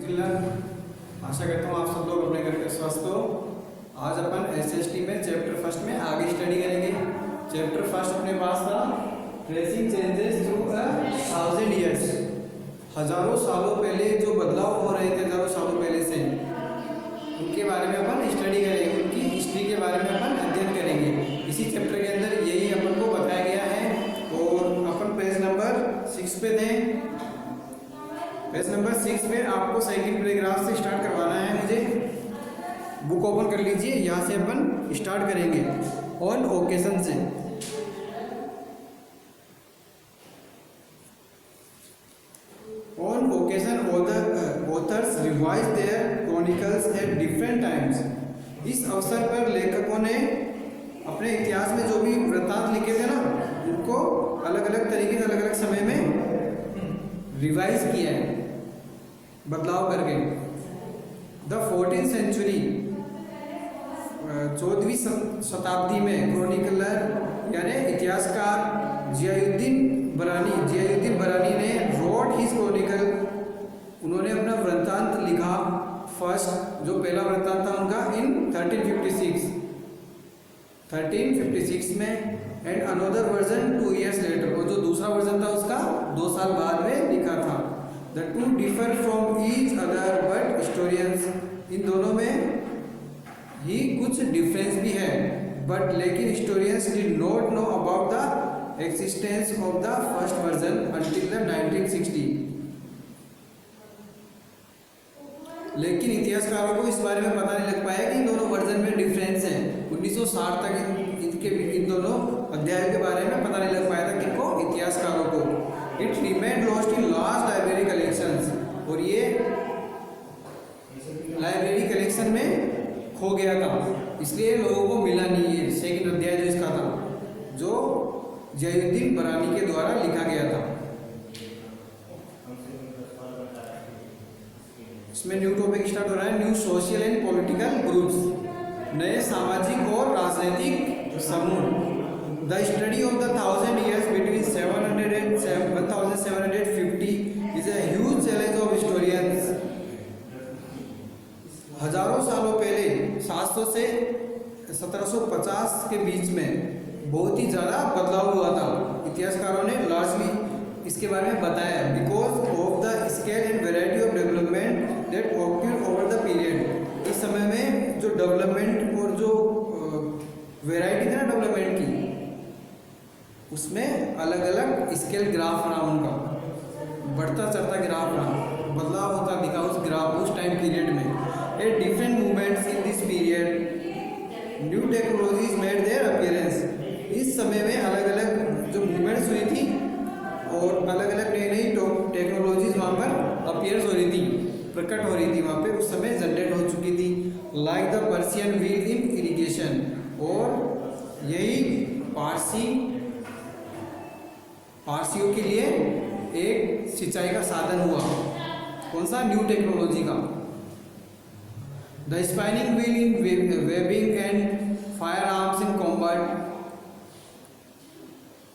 आशा करता हूँ आप सब लोग अपने घर के स्वस्थ हो। आज अपन एसएसटी में चैप्टर फर्स्ट में आगे स्टडी करेंगे। चैप्टर फर्स्ट अपने पास था ट्रेसिंग चेंजेस थ्रू 1000 ईयर्स, हजारों सालों पहले जो बदलाव हो रहे थे, हजारों सालों पहले से, उनके बारे में अपन स्टडी करेंगे, उनकी हिस्ट्री के बारे में अपन अध्ययन करेंगे। इसी चैप्टर के अंदर यही अपन को बताया गया है। और अपन पेज नंबर 6 पे दें। पेज नंबर 6 में आपको सेकंड पैराग्राफ से स्टार्ट करवाना है। मुझे बुक ओपन कर लीजिए, यहाँ से अपन स्टार्ट करेंगे। ऑन ओकेजन से on occasion authors revise their chronicles at different times. इस अवसर पर लेखकों ने अपने इतिहास में जो भी वृत्तांत लिखे थे ना, उनको अलग अलग तरीके से अलग अलग समय में रिवाइज किया है, बदलाव करके। द 14th सेंचुरी, 14वीं शताब्दी में क्रॉनिकलर यानी इतिहासकार जियाउद्दीन बरानी ने रोट हिज क्रॉनिकल, उन्होंने अपना वृत्तांत लिखा फर्स्ट, जो पहला वृत्तांत था उनका, इन 1356 में, and another version 2 years later, और जो दूसरा वर्जन था उसका 2 साल बाद में लिखा था। The two differ from each other but historians, इन दोनों में ही कुछ डिफरेंस भी है, बट लेकिन historians did not know about the existence of the first version until the 1960। लेकिन इतिहासकारों को इस बारे में पता नहीं लग पाया कि इन दोनों वर्जन में डिफरेंस है। 1960 तक इन दोनों अध्यायों के बारे में पता नहीं लग पाया था किनको, इतिहासकारों को। It remained lost in last library collections, और ये लाइब्रेरी कलेक्शन में खो गया था, इसलिए लोगों को मिला नहीं है। सेकंड अध्याय जो इसका था, जो जियाउद्दीन बरानी के द्वारा लिखा गया था। इसमें न्यू टॉपिक स्टार्ट हो रहा है, new social and political groups, नए सामाजिक और राजनीतिक समूह। The study of the 1000 years between 700 and 1750 is a huge challenge of historians। हजारों सालों पहले 700 से 1750 के बीच में बहुत ही ज़्यादा बदलाव हुआ था। इतिहासकारों ने लार्जली इसके बारे में बताया, because of the scale and variety of development that occurred over the period. इस समय में जो डेवलपमेंट और जो वेराइटी थी ना डेवलपमेंट की, उसमें अलग अलग स्केल ग्राफ रहा, उनका बढ़ता चढ़ता ग्राफ रहा, बदलाव होता दिखा उस ग्राफ उस टाइम पीरियड में। A different movements in this period, new technologies made their appearance. इस समय में अलग अलग जो मूवमेंट्स हुई थी और अलग अलग नई नई टेक्नोलॉजीज वहाँ पर अपीयर्स हो रही थी, प्रकट हो रही थी वहाँ पे, उस समय जनरेट हो चुकी थी। Like the Persian wheel in irrigation, और यही पारसियों के लिए एक सिंचाई का साधन हुआ। कौन सा? न्यू टेक्नोलॉजी का। The spinning wheel in webbing and fire arms in combat,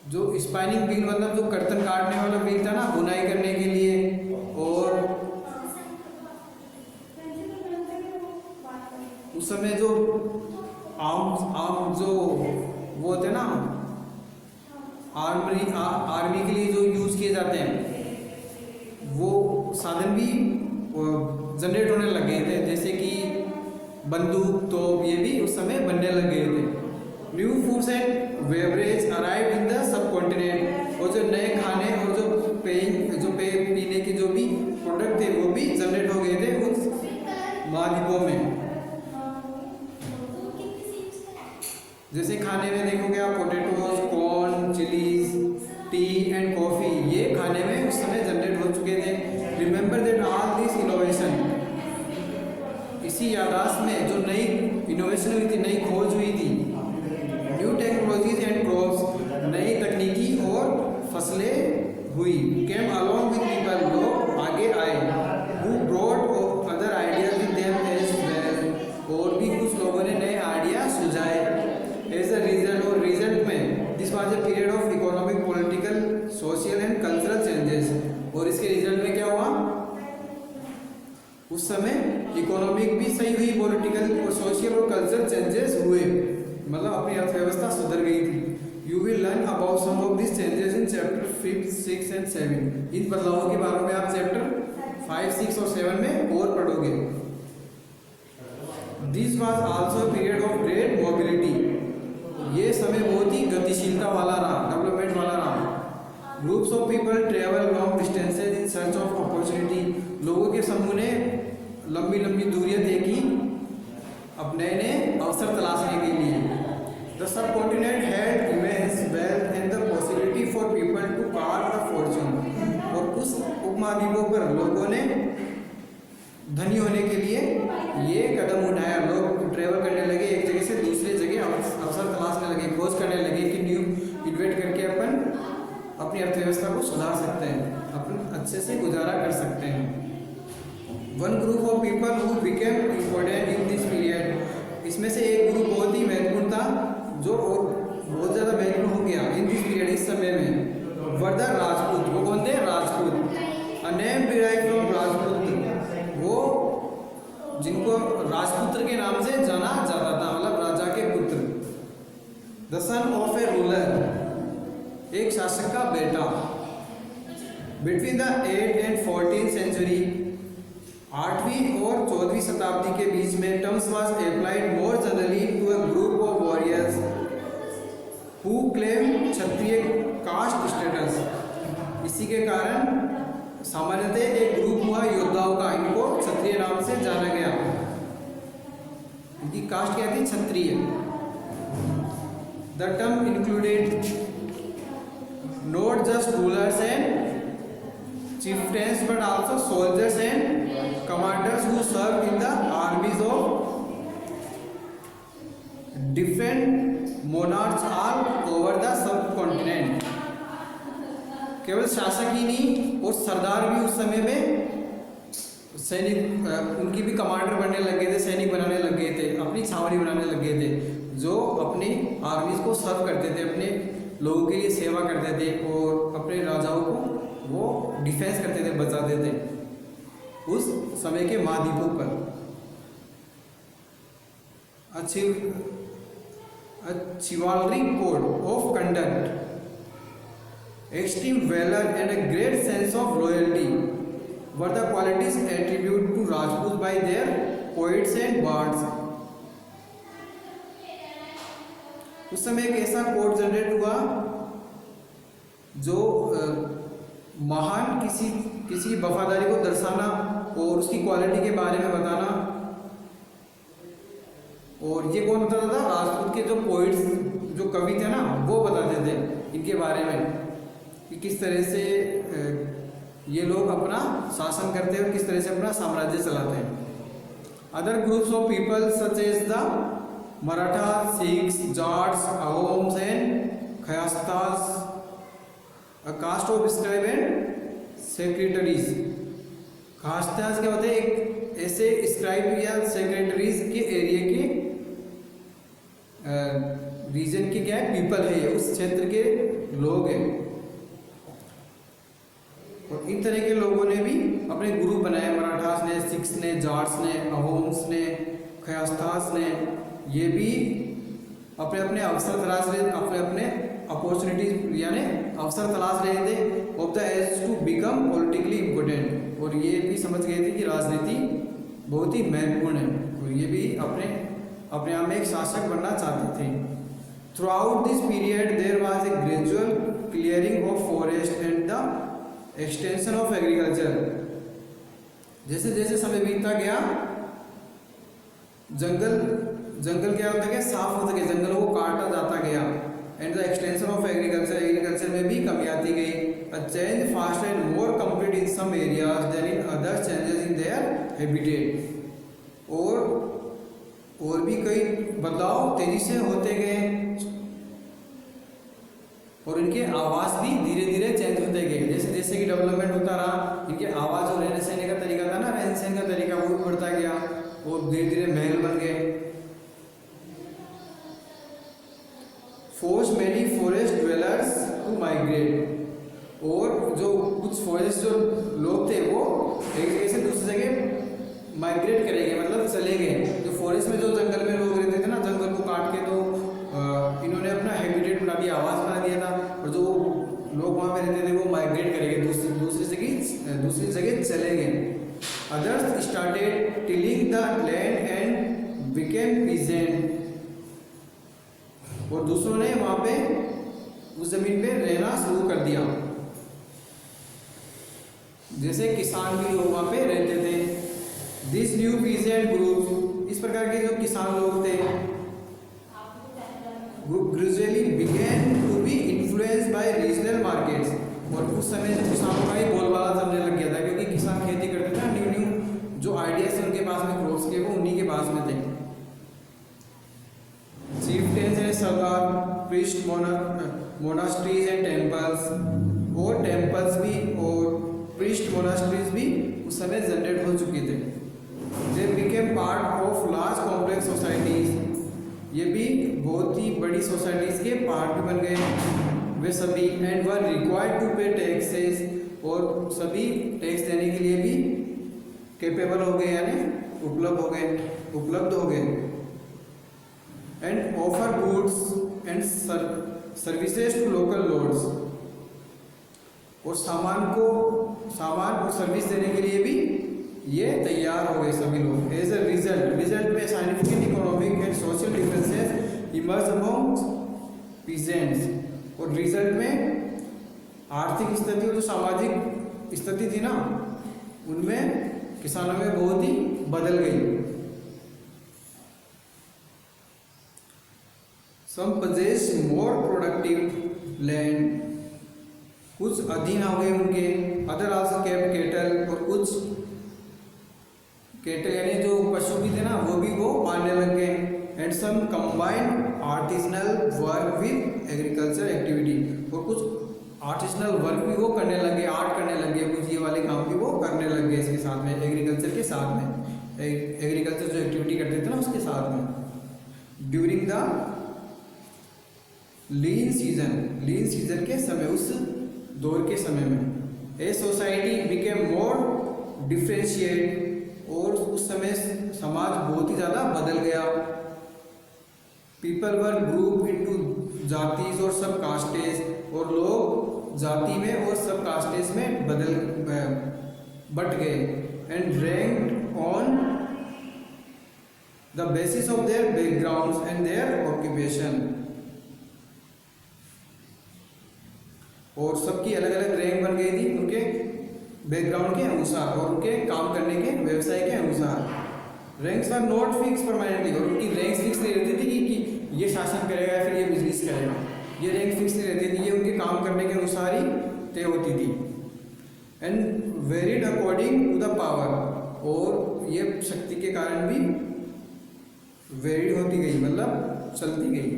जो स्पाइनिंग व्हील मतलब जो कर्तन काटने वाला व्हील था ना, बुनाई करने के लिए, और उस समय जो आर्म जो वो होते ना, आर्मी के लिए जो यूज किए जाते हैं, वो साधन भी जनरेट होने लग गए थे, जैसे कि बंदूक, तो ये भी उस समय बनने लग गए थे। New foods and beverage arrive in the sub continent, और जो नए खाने और जो पीने के जो भी प्रोडक्ट थे वो भी जनरेट हो गए थे उस महाद्वीपों में। जैसे खाने में देखोगे आप, potatoes, corn, chillies, T and coffee, ये खाने में उस समय जनरेट हो चुके थे। Remember that all this innovation, इसी याददाश्त में जो नई इनोवेशन हुई थी, नई खोज हुई थी, न्यू टेक्नोलॉजीज एंड क्रॉप्स, नई तकनीकी और फसलें हुई, केम अलॉन्ग विद पीपल, लोग आगे आए, who brought other ideas with them as well, और भी कुछ लोगों ने नए आइडिया सुझाए। एज अ रिजल्ट, और रिजल्ट में this was a period of economic, political, social and cultural changes, और इसके रिजल्ट में क्या हुआ? उस समय इकोनॉमिक भी सही हुई, पॉलिटिकल और सोशल और कल्चरल चेंजेस हुए, मतलब अपनी अर्थव्यवस्था सुधर गई थी। You will learn about some of this changes in chapter 5, 6 and 7। इन बदलावों के बारे में आप चैप्टर 5, 6 और 7 में और पढ़ोगे। This was also period of great mobility. ये समय बहुत ही गतिशीलता वाला रहा, डेवलपमेंट वाला रहा। Groups of people travel long distances in search of opportunity. लोगों के समूह ने लंबी लंबी दूरियां तय की अब नए नए अवसर तलाशने के लिए। The subcontinent had immense wealth and the possibility for people to carve the fortune. और उस उपमहाद्वीपों पर लोगों ने धनी होने के लिए ये कदम उठाया। लोग ट्रेवल करने लगे, एक जगह से दूसरे जगह अवसर तलाशने लगे, खोज करने लगे कि न्यू इन्वेट करके अपन अपनी अर्थव्यवस्था को सुधार सकते हैं, अपन अच्छे से गुजारा कर सकते हैं। One group of people who became important in this period. इसमें से एक ग्रुप बहुत ही महत्वपूर्ण था, जो बहुत ज़्यादा महत्वपूर्ण हो गया इन दिस पीरियड, इस समय में। Were the Rajput. वो कौन थे? Rajput. A name derived from Rajput. वो जिनको राजपुत्र के नाम से जाना जाता था, मतलब राजा के पुत्र। The son of A ruler. एक शासक का बेटा। Between the 8th and 14th century, 8वीं और 14वीं शताब्दी के बीच में, terms was applied more generally to a group of warriors who claim Kshatriya caste status. इसी के कारण सामान्यतः एक ग्रुप हुआ योद्धाओं का, इनको क्षत्रिय नाम से जाना गया। इनकी कास्ट क्या थी? Kshatriya. The term included not just rulers and chieftains but also soldiers and commanders who served in the armies of different monarchs all over the subcontinent। केवल शासक ही नहीं और सरदार भी उस समय में सैनिक, उनकी भी कमांडर बनने लग गए थे, सैनिक बनाने लग गए थे, अपनी छावनी बनाने लग गए थे, जो अपनी आर्मीज को सर्व करते थे, अपने लोगों के लिए सेवा करते थे और अपने राजाओं को वो डिफेंस करते थे, बचाते थे उस समय के महाद्वीपों पर। chivalry code of conduct, extreme valor and a great sense of loyalty were the qualities attributed to Rajputs by their poets and bards। उस समय एक ऐसा कोड जनरेट हुआ जो महान किसी की वफादारी को दर्शाना और उसकी क्वालिटी के बारे में बताना। और ये कौन बताता था? राजपूत के जो पोइट्स, जो कवि थे ना, वो बताते थे इनके बारे में कि किस तरह से ये लोग अपना शासन करते हैं और किस तरह से अपना साम्राज्य चलाते हैं। Other groups of people such as the Maratha, Sikhs, Jats, Ahoms and Kayasthas, a caste of scribe and secretaries. Kayasthas क्या होते हैं? एक ऐसे स्क्राइब या सेक्रेटरीज के एरिया के रीजन के क्या है? पीपल है, उस क्षेत्र के लोग हैं। और इन तरह के लोगों ने भी अपने ग्रुप बनाए, मराठास ने, सिख्स ने, जाट्स ने, अहोम्स ने, खयास्तास ने। ये भी अपने अपने अवसर तलाश रहे, अपने अपने अपॉर्चुनिटीज यानी अवसर तलाश रहे थे of the age to become politically important. और ये भी समझ गए थे कि राजनीति बहुत ही महत्वपूर्ण है, और ये भी अपने आप में एक शासक बनना चाहते थे। Throughout this period there was a gradual clearing of forest and the extension of agriculture. जैसे जैसे समय बीतता गया, जंगल क्या होता गया? साफ होता गया, जंगलों को काटा जाता गया। And the extension of agriculture में भी कमी आती गई। A change fast and more complete in some areas than in other changes in their habitat. और भी कई बदलाव तेजी से होते गए और इनके आवास भी धीरे धीरे चेंज होते गए। जैसे जैसे कि डेवलपमेंट होता रहा, इनके आवाज और रहने सहने का तरीका था ना, रहन सहन का तरीका वो भी बढ़ता गया और धीरे धीरे महल बन गए। Force many forest dwellers to migrate. और जो कुछ फॉरेस्ट जो लोग थे वो एक जगह से दूसरी जगह माइग्रेट करेंगे, मतलब चले गए। जो फॉरेस्ट में जो जंगल में लोग रहते थे ना, जंगल को काट के तो इन्होंने अपना हैबिटेट बना दिया, आवास बना दिया था, और जो लोग वहाँ पे रहते थे वो माइग्रेट करेंगे, दूसरी जगह चले गए। Others started tilling the land and became peasant, और दूसरों ने वहाँ पे उस जमीन पे रहना शुरू कर दिया, जैसे किसान भी लोग वहाँ पे रहते थे। दिस न्यू पीजेंट ग्रुप, इस प्रकार के जो किसान लोग थे, group gradually began to be influenced by regional markets, और उस समय किसानों का ही बोलबाला चलने लग गया था, क्योंकि किसान खेती करते थे ना, न्यू जो आइडियाज उनके पास में क्रॉप्स के वो उन्हीं के पास में थे। Chieftains and sardar, priest, monasteries and temples, और टेम्पल्स भी और प्रीस्ट मोनास्ट्रीज भी उस समय जनरेट हो चुके थे। They became part of large complex societies, ये भी बहुत ही बड़ी सोसाइटीज के पार्ट भी बन गए वे सभी। एंड वर रिक्वायर्ड टू पे टैक्सेस, और सभी टैक्स देने के लिए भी कैपेबल हो गए, यानी उपलब्ध हो गए। And offer goods and services to local lords, और सामान और सर्विस देने के लिए भी ये तैयार हो गए सभी लोग। एज ए रिजल्ट में scientific, economic and social differences emerge among peasants, और रिजल्ट में आर्थिक स्थिति और जो सामाजिक स्थिति थी ना, उनमें किसानों में बहुत ही बदल गई। सम पजेस मोर प्रोडक्टिव लैंड, कुछ अधीन हो गए उनके। अदर आल्सो केप्ट कैटल, और कुछ कैटल यानी जो पशु भी थे ना, वो पालने लग गए। And some combined artisanal work with agriculture activity, और कुछ आर्टिसनल वर्क भी वो करने लगे, आर्ट करने लगे, कुछ ये वाले काम भी वो करने लग गए इसके साथ में, एग्रीकल्चर के साथ में, एग्रीकल्चर जो एक्टिविटी करते थे ना उसके साथ में। ड्यूरिंग द लीन सीजन के समय, उस दौर के समय में, a society became more differentiate, और उस समय समाज बहुत ही ज़्यादा बदल गया। पीपल वर ग्रुप इनटू जातीज और सब कास्टेज, और लोग जाति में और सब कास्टेज में बट गए। And ranked on the basis of their backgrounds and their occupation, और सबकी अलग अलग रैंक बन गई थी उनके बैकग्राउंड के अनुसार और उनके काम करने के व्यवसाय के अनुसार। Ranks are not fix permanently, और उनकी रैंक्स फिक्स नहीं रहती थी कि ये शासन करेगा या फिर ये बिजनेस करेगा, ये रैंक फिक्स नहीं रहती थी, ये उनके काम करने के अनुसार ही तय होती थी। And varied according to the power, और ये शक्ति के कारण भी वेरिड होती गई, मतलब चलती गई।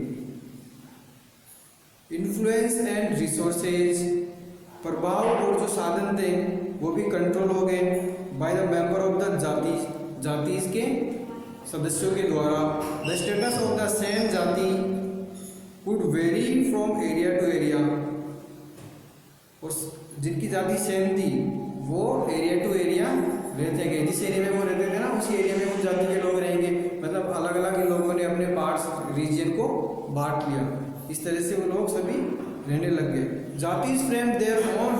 इन्फ्लुएंस एंड रिसोर्सेज, प्रभाव और जो साधन थे वो भी कंट्रोल हो गए by the member of the jatis के सदस्यों के द्वारा। The status of the same jati could vary from area to area, और जिनकी जाति सेम थी वो एरिया टू एरिया रहते गए, जिस एरिया में वो रहते थे ना उसी एरिया में उस जाति के लोग रहेंगे, मतलब अलग अलग लोगों ने अपने पार्ट्स रीजन को बांट लिया, इस तरह से वो लोग सभी रहने लग गए। Jatis frame their own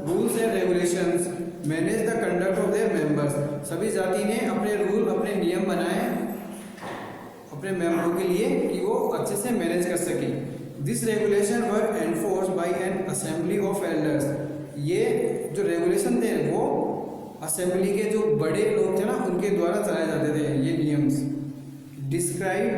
rules and regulations, manage the conduct of their members, सभी जाति ने अपने रूल अपने नियम बनाए अपने मेंबरों के लिए कि वो अच्छे से मैनेज कर सके। This regulation were enforce by an assembly of elders, ये जो रेगुलेशन थे वो असेंबली के जो बड़े लोग थे ना उनके द्वारा चलाए जाते थे ये नियम्स। Describe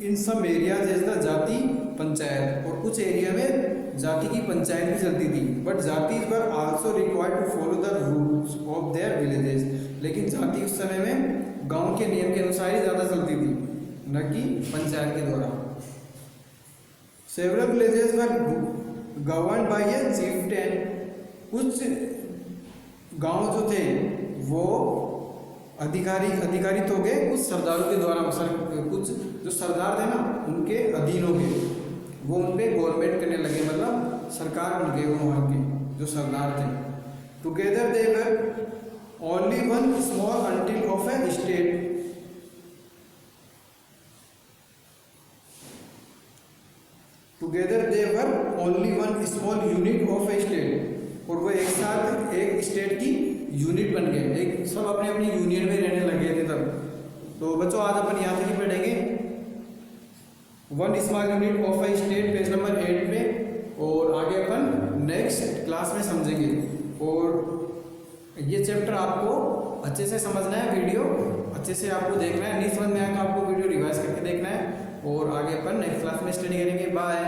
in some areas as the jati panchayat, और कुछ एरिया में जाति की पंचायत भी चलती थी। But jatis were also required to follow the rules of their villages, लेकिन जाति उस समय में गांव के नियम के अनुसार ही ज़्यादा चलती थी, न कि पंचायत के द्वारा। Several villages were governed by a chieftain, कुछ गांव जो थे वो अधिकारित हो गए कुछ सरदारों के द्वारा, कुछ जो सरदार थे ना उनके अधीन हो गए, वो उन पे गवर्नमेंट करने लगे, मतलब सरकार बन गए वो वहाँ के जो सरदार थे। Together they were only one small until of only one small unit of A state, और वो एक साथ एक स्टेट की यूनिट बन गए, एक सब अपने अपनी यूनियन में रहने लगे थे तब। तो बच्चों आज अपन यहाँ तक ही पढ़ेंगे one small unit of A state, page number 8 पे, और आगे अपन नेक्स्ट क्लास में समझेंगे। और ये चैप्टर आपको अच्छे से समझना है, वीडियो अच्छे से आपको देखना है, नहीं समझ में आएगा आपको वीडियो रिवाइज करके देखना है, और आगे अपन नेक्स्ट क्लास में स्टडी करेंगे। बाय।